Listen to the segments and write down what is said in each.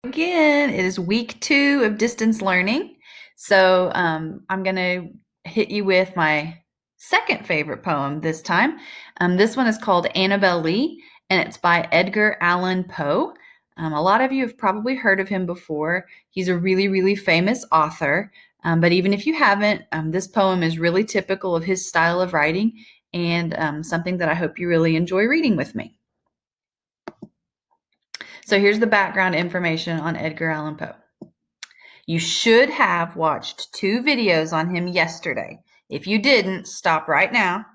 Again, it is week 2 of distance learning. So I'm going to hit you with my second favorite poem this time. This one is called Annabel Lee, and it's by Edgar Allan Poe. A lot of you have probably heard of him before. He's a really, really famous author. But even if you haven't, this poem is really typical of his style of writing and something that I hope you really enjoy reading with me. So here's the background information on Edgar Allan Poe. You should have watched 2 videos on him yesterday. If you didn't, stop right now.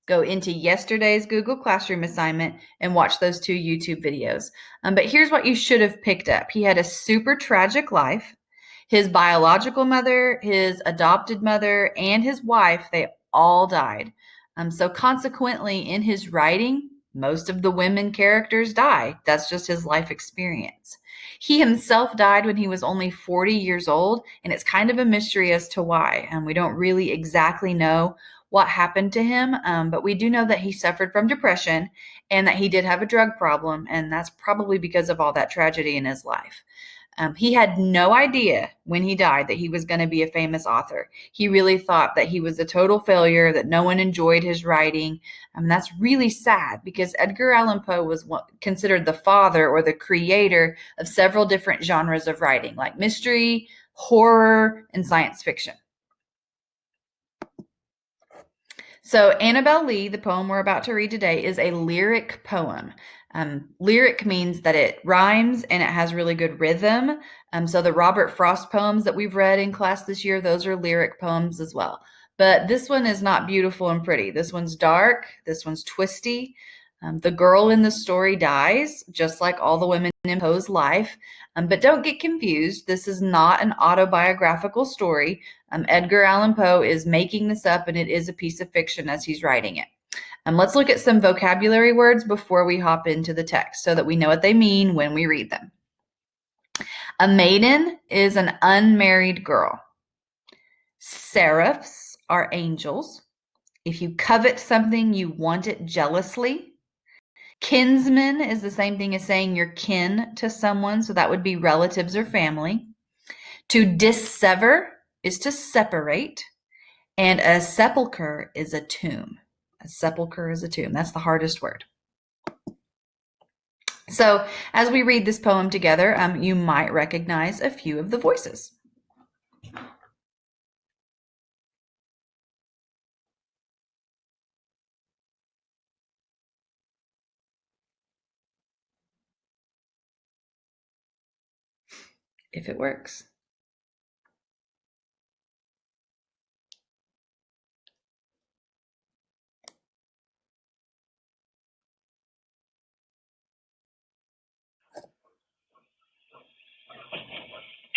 Go into yesterday's Google Classroom assignment and watch those 2 YouTube videos. But here's what you should have picked up. He had a super tragic life. His biological mother, his adopted mother, and his wife, they all died. So consequently, in his writing, most of the women characters die. That's just his life experience. He himself died when he was only 40 years old, and it's kind of a mystery as to why. We don't really exactly know what happened to him, but we do know that he suffered from depression and that he did have a drug problem, and that's probably because of all that tragedy in his life. He had no idea when he died that he was going to be a famous author. He really thought that he was a total failure, that no one enjoyed his writing. That's really sad because Edgar Allan Poe was considered the father or the creator of several different genres of writing, like mystery, horror, and science fiction. So Annabel Lee, the poem we're about to read today, is a lyric poem. Lyric means that it rhymes and it has really good rhythm. So the Robert Frost poems that we've read in class this year, those are lyric poems as well. But this one is not beautiful and pretty. This one's dark. This one's twisty. The girl in the story dies, just like all the women in Poe's life. But don't get confused. This is not an autobiographical story. Edgar Allan Poe is making this up, and it is a piece of fiction as he's writing it. Let's look at some vocabulary words before we hop into the text so that we know what they mean when we read them. A maiden is an unmarried girl. Seraphs are angels. If you covet something, you want it jealously. Kinsman is the same thing as saying you're kin to someone, so that would be relatives or family. To dissever is to separate, and a sepulcher is a tomb. A sepulcher is a tomb. That's the hardest word. So as we read this poem together, you might recognize a few of the voices. If it works.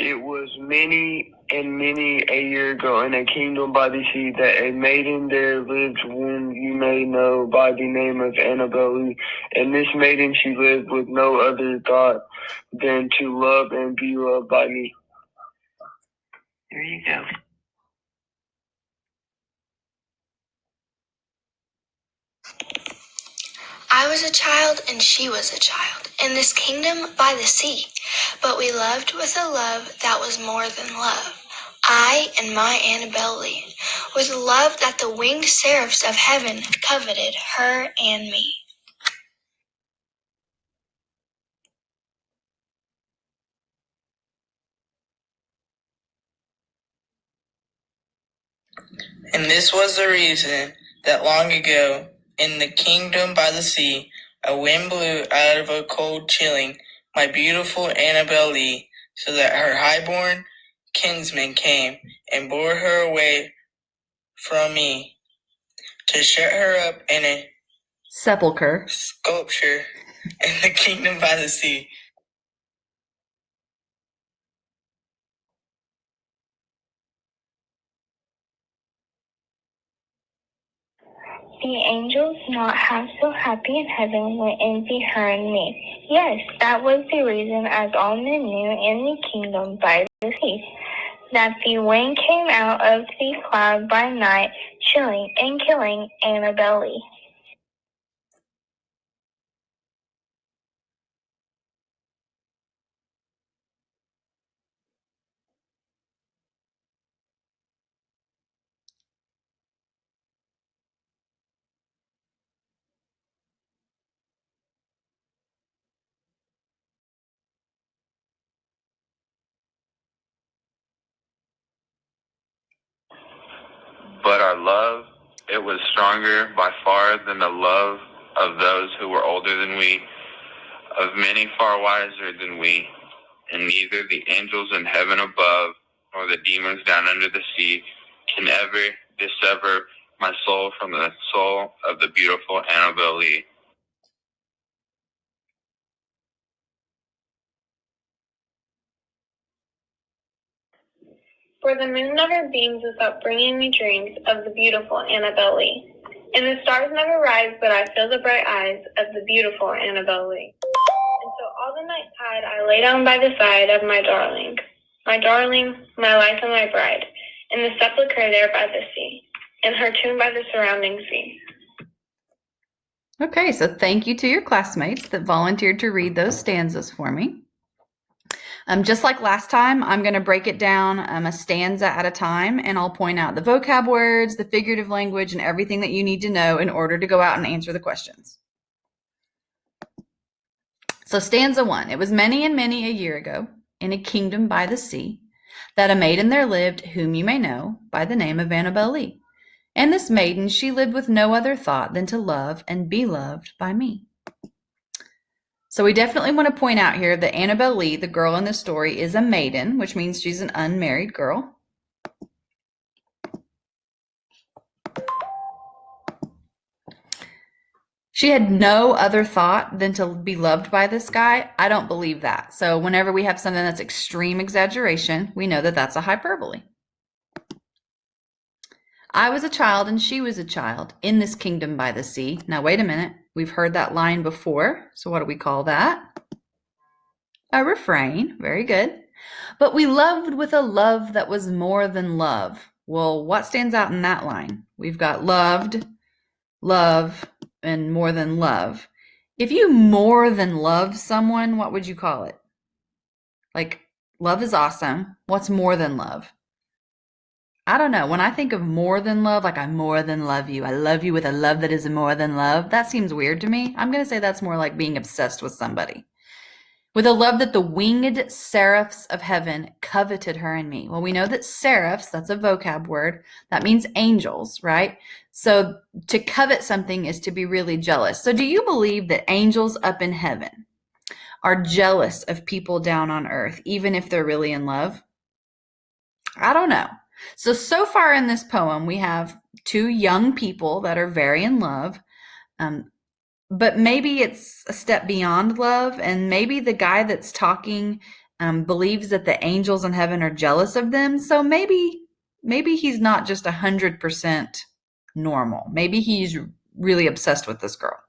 It was many and many a year ago in a kingdom by the sea that a maiden there lived whom you may know by the name of Annabel Lee. And this maiden she lived with no other thought than to love and be loved by me. There you go. I was a child and she was a child, in this kingdom by the sea. But we loved with a love that was more than love. I and my Annabel Lee, with love that the winged seraphs of heaven coveted her and me. And this was the reason that long ago, in the kingdom by the sea, a wind blew out of a cold chilling my beautiful Annabel Lee, so that her highborn kinsman came and bore her away from me, to shut her up in a Sepulcher. sculpture in the kingdom by the sea. The angels, not half so happy in heaven, would envy her and me. Yes, that was the reason, as all men knew in the kingdom by the sea, that the wind came out of the cloud by night, chilling and killing Annabel Lee. But our love, it was stronger by far than the love of those who were older than we, of many far wiser than we, and neither the angels in heaven above nor the demons down under the sea can ever dissever my soul from the soul of the beautiful Annabel Lee. For the moon never beams without bringing me dreams of the beautiful Annabel Lee. And the stars never rise, but I feel the bright eyes of the beautiful Annabel Lee. And so all the night tide I lay down by the side of my darling, my life and my bride, in the sepulchre there by the sea, and her tomb by the surrounding sea. Okay, so thank you to your classmates that volunteered to read those stanzas for me. Just like last time, I'm going to break it down a stanza at a time, and I'll point out the vocab words, the figurative language, and everything that you need to know in order to go out and answer the questions. So stanza 1, it was many and many a year ago, in a kingdom by the sea, that a maiden there lived, whom you may know by the name of Annabel Lee. And this maiden, she lived with no other thought than to love and be loved by me. So we definitely want to point out here that Annabel Lee, the girl in the story, is a maiden, which means she's an unmarried girl. She had no other thought than to be loved by this guy. I don't believe that. So whenever we have something that's extreme exaggeration, we know that that's a hyperbole. I was a child and she was a child in this kingdom by the sea. Now, wait a minute. We've heard that line before. So what do we call that? A refrain. Very good. But we loved with a love that was more than love. Well, what stands out in that line? We've got loved, love, and more than love. If you more than love someone, what would you call it? Like, love is awesome. What's more than love? I don't know. When I think of more than love, like I more than love you. I love you with a love that is more than love. That seems weird to me. I'm going to say that's more like being obsessed with somebody. With a love that the winged seraphs of heaven coveted her and me. Well, we know that seraphs, that's a vocab word. That means angels, right? So to covet something is to be really jealous. So do you believe that angels up in heaven are jealous of people down on earth, even if they're really in love? I don't know. So far in this poem, we have two young people that are very in love, but maybe it's a step beyond love, and maybe the guy that's talking believes that the angels in heaven are jealous of them. So maybe he's not just 100% normal. Maybe he's really obsessed with this girl.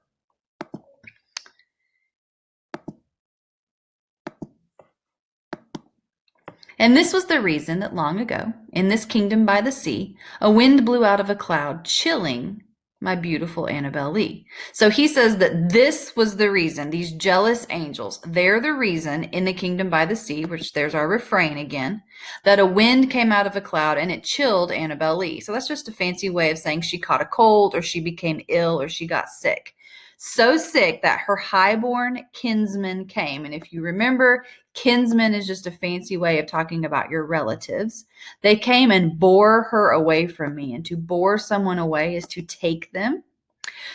And this was the reason that long ago, in this kingdom by the sea, a wind blew out of a cloud, chilling my beautiful Annabel Lee. So he says that this was the reason, these jealous angels, they're the reason in the kingdom by the sea, which there's our refrain again, that a wind came out of a cloud and it chilled Annabel Lee. So that's just a fancy way of saying she caught a cold or she became ill or she got sick. So sick that her highborn kinsman came. And if you remember, kinsman is just a fancy way of talking about your relatives. They came and bore her away from me. And to bore someone away is to take them.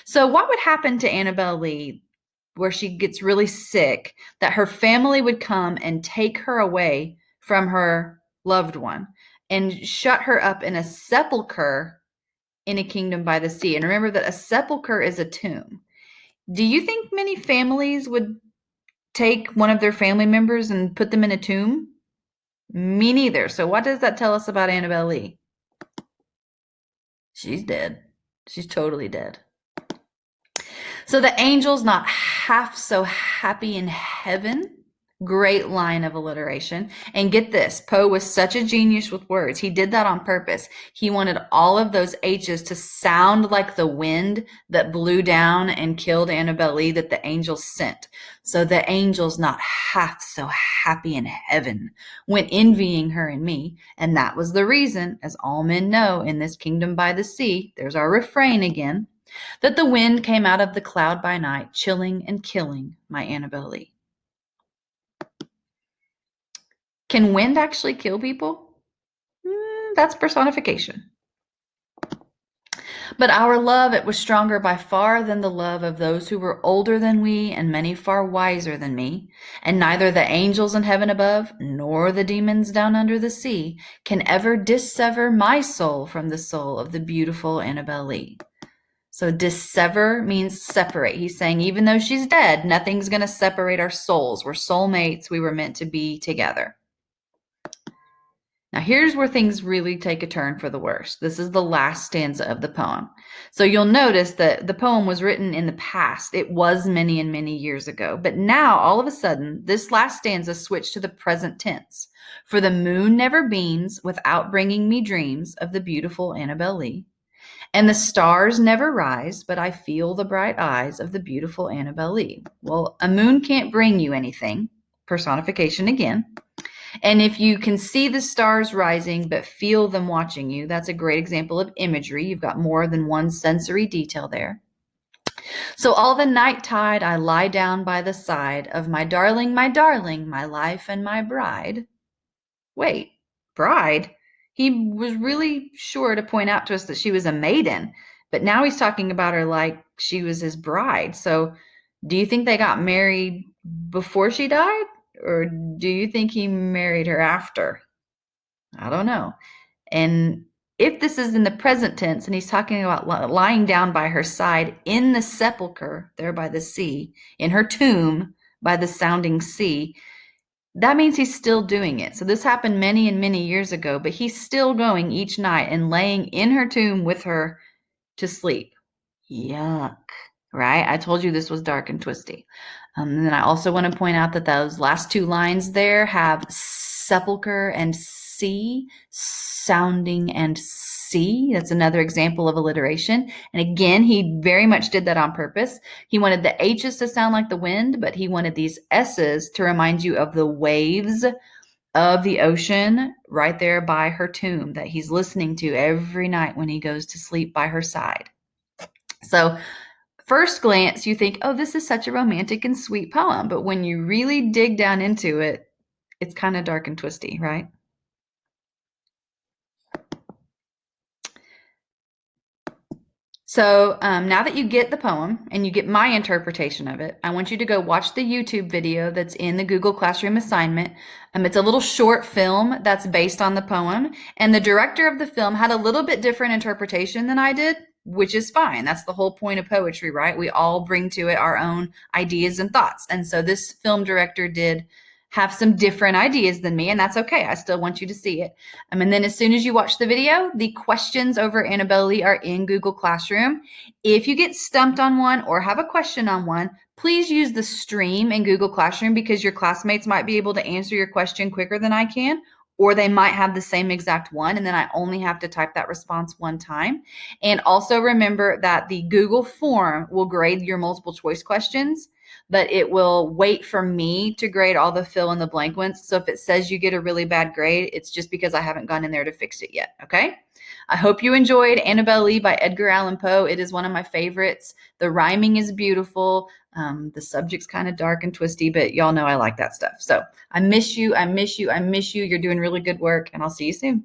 So what would happen to Annabel Lee where she gets really sick, that her family would come and take her away from her loved one and shut her up in a sepulcher in a kingdom by the sea? And remember that a sepulcher is a tomb. Do you think many families would take one of their family members and put them in a tomb? Me neither. So what does that tell us about Annabel Lee? She's dead. She's totally dead. So the angels not half so happy in heaven. Great line of alliteration. And get this, Poe was such a genius with words. He did that on purpose. He wanted all of those H's to sound like the wind that blew down and killed Annabel Lee that the angels sent. So the angels not half so happy in heaven went envying her and me. And that was the reason, as all men know, in this kingdom by the sea, there's our refrain again, that the wind came out of the cloud by night, chilling and killing my Annabel Lee. Can wind actually kill people? That's personification. But our love, it was stronger by far than the love of those who were older than we and many far wiser than me. And neither the angels in heaven above, nor the demons down under the sea can ever dissever my soul from the soul of the beautiful Annabel Lee. So dissever means separate. He's saying even though she's dead, nothing's going to separate our souls. We're soulmates. We were meant to be together. Now here's where things really take a turn for the worse. This is the last stanza of the poem. So you'll notice that the poem was written in the past. It was many and many years ago. But now, all of a sudden, this last stanza switched to the present tense. For the moon never beams without bringing me dreams of the beautiful Annabel Lee. And the stars never rise, but I feel the bright eyes of the beautiful Annabel Lee. Well, a moon can't bring you anything. Personification again. And if you can see the stars rising but feel them watching you, that's a great example of imagery. You've got more than one sensory detail there. So all the night tide I lie down by the side of my darling, my life and my bride. Wait, bride? He was really sure to point out to us that she was a maiden, but now he's talking about her like she was his bride. So do you think they got married before she died? Or do you think he married her after? I don't know. And if this is in the present tense and he's talking about lying down by her side in the sepulcher there by the sea, in her tomb by the sounding sea, that means he's still doing it. So this happened many and many years ago, but he's still going each night and laying in her tomb with her to sleep. Yuck, right? I told you this was dark and twisty. And then I also want to point out that those last two lines there have sepulcher and sea, sounding and sea. That's another example of alliteration. And again, he very much did that on purpose. He wanted the H's to sound like the wind, but he wanted these S's to remind you of the waves of the ocean right there by her tomb that he's listening to every night when he goes to sleep by her side. So first glance, you think, oh, this is such a romantic and sweet poem. But when you really dig down into it, it's kind of dark and twisty, right? So now that you get the poem and you get my interpretation of it, I want you to go watch the YouTube video that's in the Google Classroom assignment. It's a little short film that's based on the poem. And the director of the film had a little bit different interpretation than I did, which is fine. That's the whole point of poetry, right? We all bring to it our own ideas and thoughts. And so this film director did have some different ideas than me, and that's okay. I still want you to see it. And then as soon as you watch the video, the questions over Annabel Lee are in Google Classroom. If you get stumped on one or have a question on one, please use the stream in Google Classroom because your classmates might be able to answer your question quicker than I can, or they might have the same exact one, and then I only have to type that response one time. And also remember that the Google form will grade your multiple choice questions, but it will wait for me to grade all the fill in the blank ones. So if it says you get a really bad grade, it's just because I haven't gone in there to fix it yet, okay? I hope you enjoyed Annabel Lee by Edgar Allan Poe. It is one of my favorites. The rhyming is beautiful. The subject's kind of dark and twisty, but y'all know I like that stuff. So I miss you. I miss you. I miss you. You're doing really good work, and I'll see you soon.